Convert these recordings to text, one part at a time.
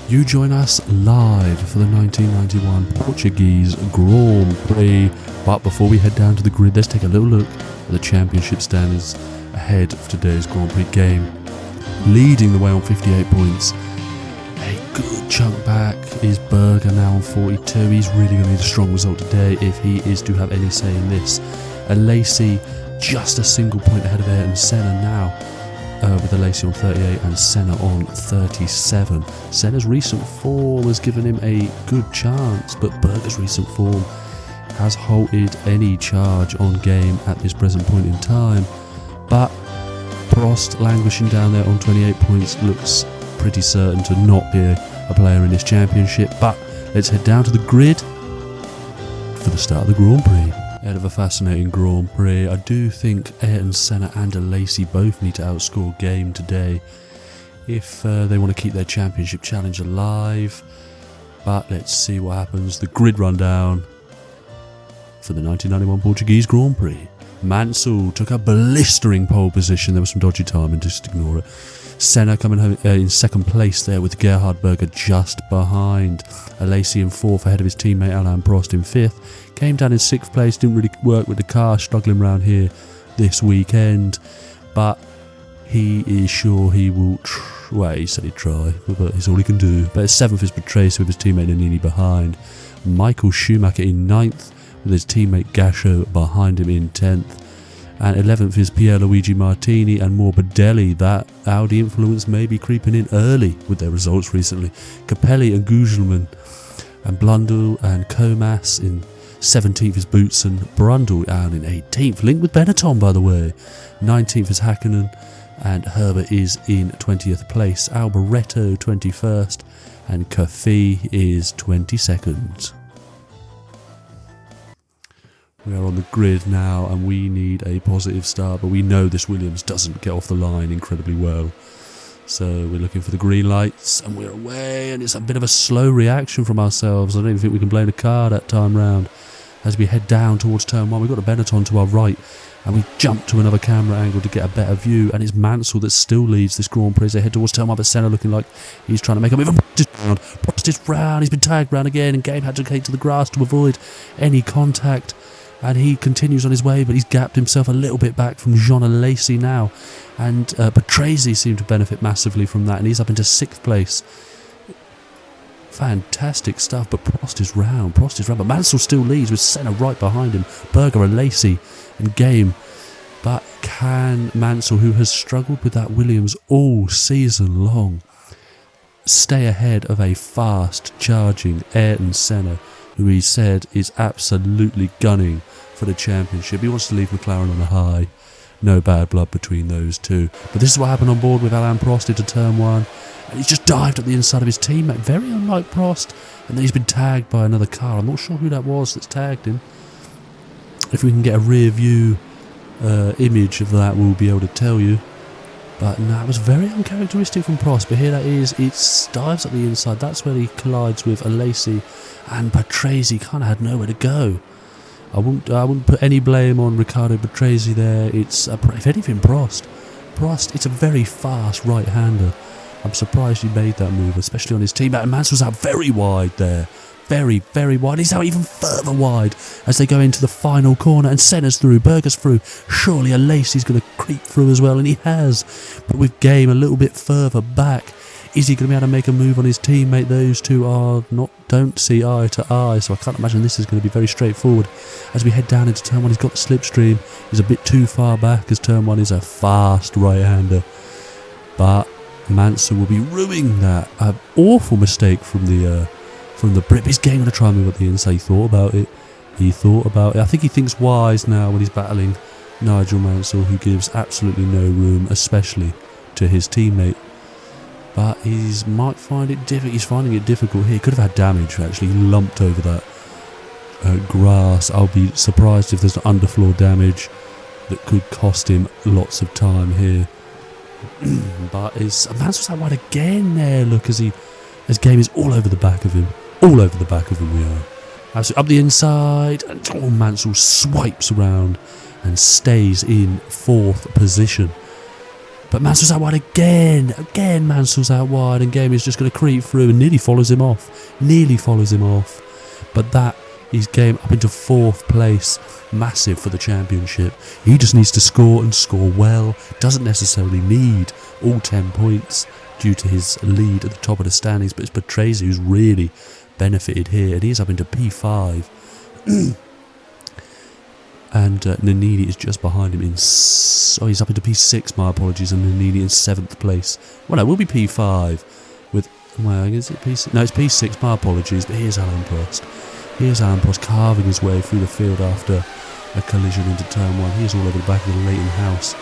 You join us live for the 1991 Portuguese Grand Prix. But before we head down to the grid, let's take a little look at the championship standings ahead of today's Grand Prix game. Leading the way on 58 points. A good chunk back is Berger now on 42. He's really going to need a strong result today if he is to have any say in this. Lacey just a single point ahead of Ayrton Senna now. With Lacey on 38 and Senna on 37. Senna's recent form has given him a good chance, but Berger's recent form has halted any charge on game at this present point in time. But Prost, languishing down there on 28 points, looks pretty certain to not be a player in this championship. But let's head down to the grid for the start of the Grand Prix. Ahead of a fascinating Grand Prix, I do think Ayrton Senna and Lacey both need to outscore game today if they want to keep their championship challenge alive. But let's see what happens. The grid rundown for the 1991 Portuguese Grand Prix. Mansell took a blistering pole position. There was some dodgy timing, just ignore it. Senna coming home in second place there with Gerhard Berger just behind. Lacey in fourth ahead of his teammate Alain Prost in fifth. Came down in sixth place, didn't really work with the car, struggling around here this weekend. But he is sure he will, well, he said he'd try, but it's all he can do. But seventh is Patrese with his teammate Nannini behind. Michael Schumacher in ninth with his teammate Gasho behind him in 10th. And 11th is Pierluigi Martini and Morbidelli. That Audi influence may be creeping in early with their results recently. Capelli and Gugelman and Blundell and Comas in 17th is Boutsen. Brundle down in 18th. Linked with Benetton, by the way. 19th is Hakkinen. And Herbert is in 20th place. Alboreto 21st. And Cafe is 22nd. We are on the grid now and we need a positive start, but we know this Williams doesn't get off the line incredibly well. So we're looking for the green lights and we're away, and it's a bit of a slow reaction from ourselves. I don't even think we can blame the car that time round. As we head down towards turn one, we've got a Benetton to our right and we jump to another camera angle to get a better view, and it's Mansell that still leads this Grand Prix as they head towards turn one, but Senna looking like he's trying to make a move. Prost is round, he's been tagged round again, and Game had to take to the grass to avoid any contact. And he continues on his way, but he's gapped himself a little bit back from Jean and Lacey now. And Patrese seemed to benefit massively from that, and he's up into sixth place. Fantastic stuff, but Prost is round, but Mansell still leads with Senna right behind him, Berger and Lacey and Game. But can Mansell, who has struggled with that Williams all season long, stay ahead of a fast charging Ayrton Senna, who he said is absolutely gunning for the championship? He wants to leave McLaren on a high. No bad blood between those two. But this is what happened on board with Alain Prost into turn one. And he's just dived at the inside of his teammate. Very unlike Prost. And then he's been tagged by another car. I'm not sure who that was that's tagged him. If we can get a rear view image of that, we'll be able to tell you. But no, it was very uncharacteristic from Prost. But here that is, it dives at the inside. That's where he collides with Lacey, and Patrese kind of had nowhere to go. I wouldn't put any blame on Riccardo Patrese there. It's if anything, Prost. It's a very fast right-hander. I'm surprised he made that move, especially on his teammate. And Mansell's out very wide there. Very, very wide. He's out even further wide as they go into the final corner, and Senna's through, Berger's through. Surely a Lacey's going to creep through as well, and he has. But with Game a little bit further back, is he going to be able to make a move on his teammate? Those two don't see eye to eye, so I can't imagine this is going to be very straightforward. As we head down into turn one, he's got the slipstream. He's a bit too far back as turn one is a fast right-hander. But Mansell will be ruining that. An awful mistake from the Brit. He's going to try and move at the inside. He thought about it. I think he thinks wise now when he's battling Nigel Mansell, who gives absolutely no room, especially to his teammate. But he might find it difficult. He's finding it difficult here. He could have had damage, actually. He lumped over that grass. I'll be surprised if there's underfloor damage that could cost him lots of time here. But Mansell's out wide again there. Look, as Game is all over the back of him. We are. Absolutely up the inside. And Mansell swipes around and stays in fourth position. But Mansell's out wide again. Again, Mansell's out wide, and Game is just going to creep through and nearly follows him off. But that is Game up into 4th place. Massive for the championship. He just needs to score and score well. Doesn't necessarily need all 10 points due to his lead at the top of the standings, but it's Patrese who's really benefited here, and he's up into P5. And Nannini is just behind him he's up into P6, my apologies, and Nannini in 7th place. Well, no, we'll be P5 with, well, is it P6? No, it's P6, my apologies, but here's Alan Prost. Here's Alan Prost carving his way through the field after a collision into turn 1. He is all over the back of the Leighton house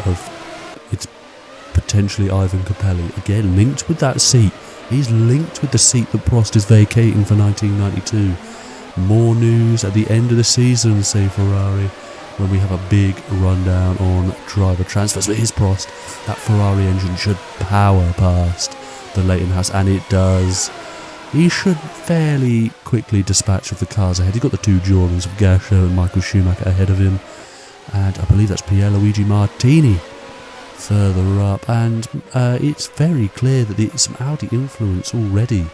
of, it's potentially Ivan Capelli. Again, linked with that seat. He's linked with the seat that Prost is vacating for 1992. More news at the end of the season, say Ferrari, when we have a big rundown on driver transfers. But here's Prost. That Ferrari engine should power past the Leighton house, and it does. He should fairly quickly dispatch of the cars ahead. He's got the 2 Jordans of Gasho and Michael Schumacher ahead of him, and I believe that's Pierluigi Martini further up, and it's very clear that there's some Audi influence already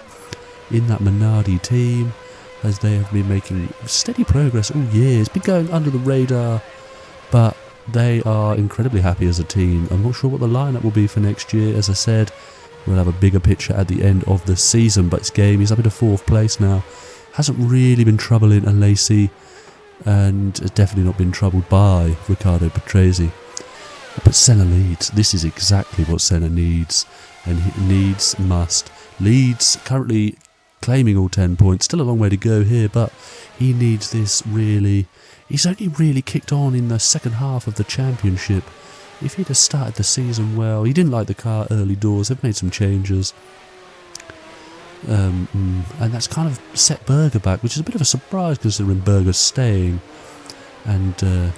in that Minardi team, as they have been making steady progress all year. It's been going under the radar, but they are incredibly happy as a team. I'm not sure what the lineup will be for next year. As I said, we'll have a bigger picture at the end of the season, but it's Game. He's up into 4th place now. Hasn't really been troubling Alesi, and has definitely not been troubled by Riccardo Patrese. But Senna leads. This is exactly what Senna needs, and he leads currently claiming all 10 points. Still a long way to go here, but he needs this really. He's only really kicked on in the second half of the championship. If he'd have started the season well, he didn't like the car early doors. They've made some changes, and that's kind of set Berger back, which is a bit of a surprise considering Berger's staying, and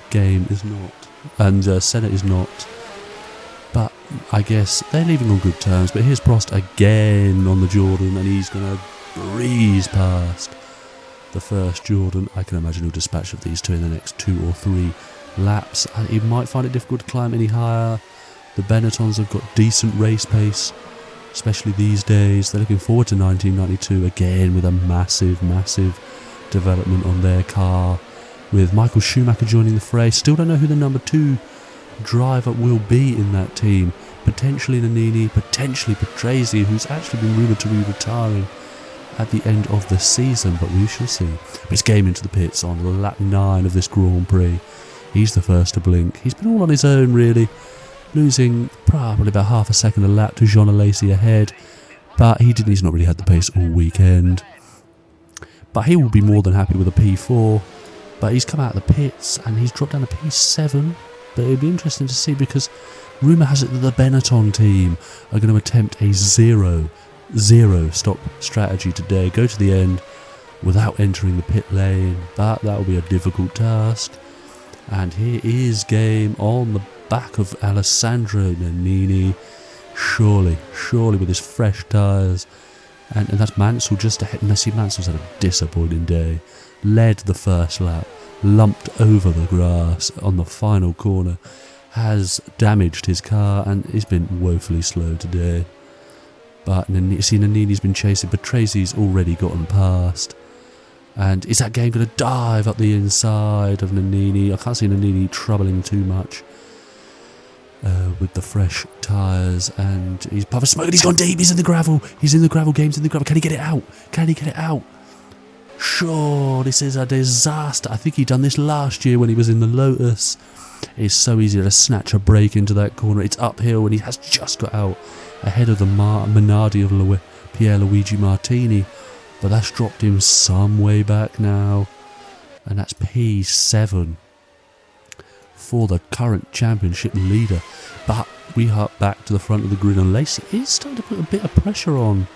Game is not, and Senna is not. But I guess they're leaving on good terms. But here's Prost again on the Jordan, and he's going to breeze past the first Jordan. I can imagine he'll dispatch of these two in the next 2 or 3 laps. He might find it difficult to climb any higher. The Benettons have got decent race pace, especially these days. They're looking forward to 1992 again with a massive development on their car, with Michael Schumacher joining the fray. Still don't know who the number 2 driver will be in that team. Potentially Nannini, potentially Patrese, who's actually been rumoured to be retiring at the end of the season, but we shall see. But it's Game into the pits on lap 9 of this Grand Prix. He's the first to blink. He's been all on his own, really, losing probably about half a second a lap to Jean Alesi ahead, but he's not really had the pace all weekend. But he will be more than happy with a P4, but he's come out of the pits and he's dropped down to P7. But it'll be interesting to see, because rumour has it that the Benetton team are going to attempt a zero stop strategy today, go to the end without entering the pit lane, but that will be a difficult task. And here is Game on the back of Alessandro Nannini, surely with his fresh tyres, and that's Mansell just ahead. And I see Mansell's had a disappointing day, led the first lap, lumped over the grass on the final corner, has damaged his car, and he's been woefully slow today. But Nannini's been chasing, Patrese already gotten past. And is that Game going to dive up the inside of Nannini? I can't see Nannini troubling too much with the fresh tyres. And he's puffing smoke, and he's gone deep. He's in the gravel. Game's in the gravel. Can he get it out? Sure, this is a disaster. I think he done this last year when he was in the Lotus. It's so easy to snatch a break into that corner. It's uphill, and he has just got out ahead of the Minardi of Pierluigi Martini. But that's dropped him some way back now. And that's P7 for the current championship leader. But we hop back to the front of the grid, and Lacey is starting to put a bit of pressure on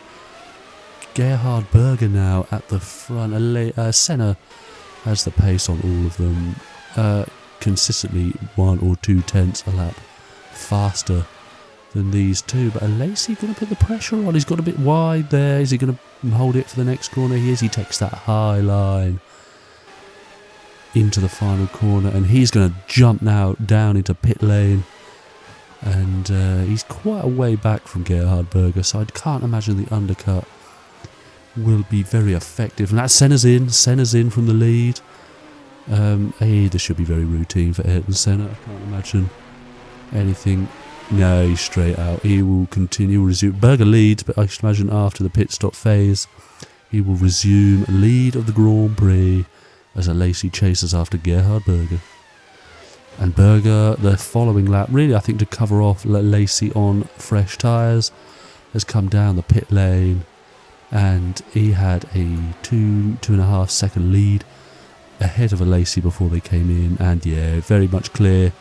Gerhard Berger now at the front. Senna has the pace on all of them. Consistently 1 or 2 tenths a lap faster than these two. But Alesi going to put the pressure on. He's got a bit wide there. Is he going to hold it for the next corner? He is. He takes that high line into the final corner, and he's going to jump now down into pit lane. And he's quite a way back from Gerhard Berger, so I can't imagine the undercut will be very effective. And that's Senna's in from the lead. Hey, this should be very routine for Ayrton Senna. I can't imagine anything. No, he's straight out. He will continue, resume. Berger leads, but I should imagine after the pit stop phase, he will resume lead of the Grand Prix as Alesi chases after Gerhard Berger. And Berger, the following lap, really I think to cover off Alesi on fresh tyres, has come down the pit lane, and he had a 2.5 second lead ahead of Alesi before they came in. And yeah, very much clear.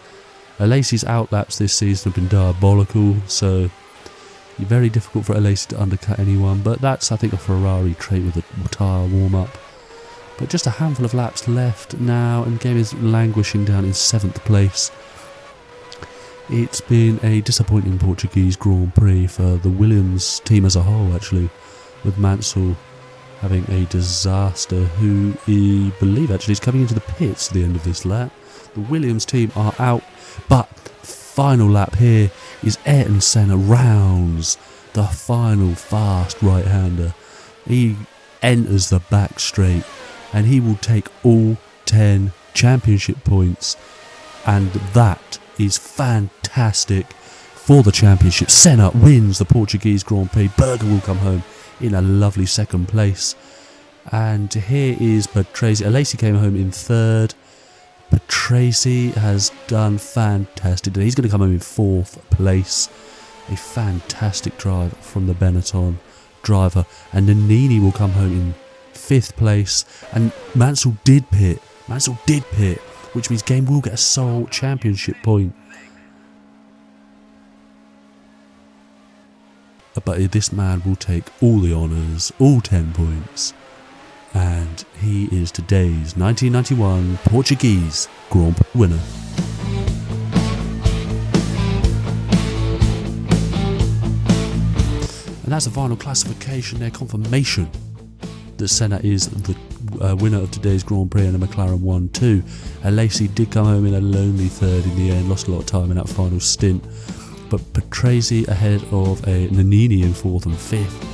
Alesi's outlaps this season have been diabolical, so very difficult for Alesi to undercut anyone, but that's, I think, a Ferrari trait with a tyre warm-up. But just a handful of laps left now, and game is languishing down in 7th place. It's been a disappointing Portuguese Grand Prix for the Williams team as a whole, actually, with Mansell having a disaster, who we believe actually is coming into the pits at the end of this lap. The Williams team are out, but final lap here is Ayrton Senna rounds the final fast right-hander. He enters the back straight, and he will take all 10 championship points, and that is fantastic for the championship. Senna wins the Portuguese Grand Prix. Berger will come home in a lovely 2nd place, and here is Patrese. Alesi came home in 3rd. Patrese has done fantastic. He's going to come home in 4th place. A fantastic drive from the Benetton driver, and Nannini will come home in 5th place. And Mansell did pit, which means game will get a sole championship point. But this man will take all the honours, all 10 points, and he is today's 1991 Portuguese Grand Prix winner. And that's the final classification, their confirmation that Senna is the winner of today's Grand Prix and a McLaren 1-2. Alesi did come home in a lonely 3rd in the end, lost a lot of time in that final stint. But Patrese ahead of a Nannini in 4th and 5th.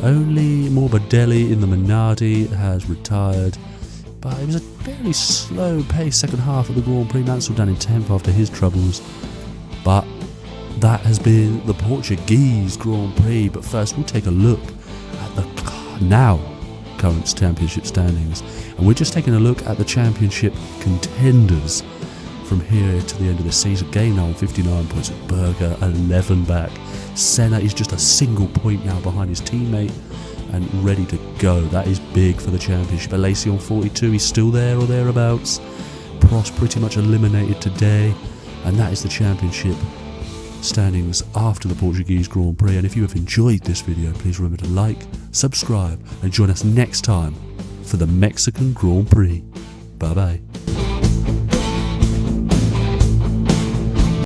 Only Morbidelli in the Minardi has retired, but it was a very slow pace 2nd half of the Grand Prix. Mansell down in 10th after his troubles. But that has been the Portuguese Grand Prix. But first we'll take a look at the now current championship standings, and we're just taking a look at the championship contenders from here to the end of the season. Game now on 59 points with Berger 11 back. Senna is just a single point now behind his teammate and ready to go. That is big for the championship. Alesi on 42, he's still there or thereabouts. Prost pretty much eliminated today, and that is the championship standings after the Portuguese Grand Prix. And if you have enjoyed this video, please remember to like, subscribe, and join us next time for the Mexican Grand Prix. Bye bye.